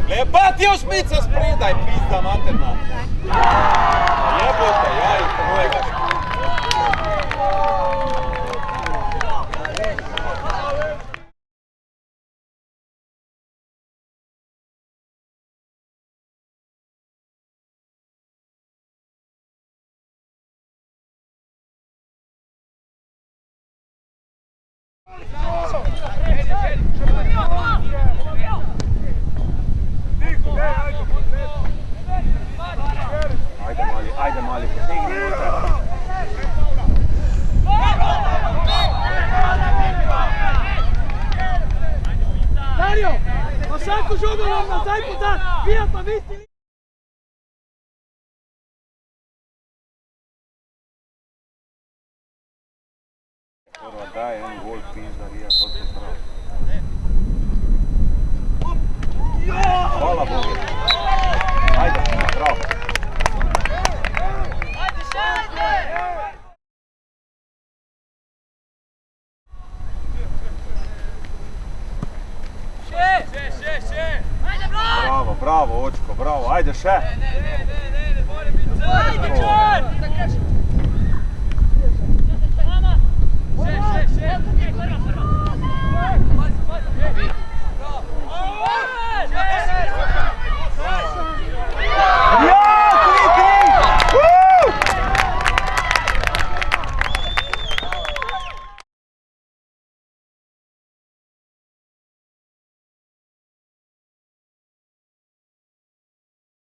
Lepatio Šmica spredaj, pizda materna. Jebote, jaj, tvojega. Ajde mali, potegni unutra. Dario, ma Sanko žogo nam nazaj podat, vija pa visi. Prva daj en gol pizda, rija proti prav. Hvala Bogu. Ajde, bravo. Bravo, bravo, očko, bravo, ajde še! Ajde,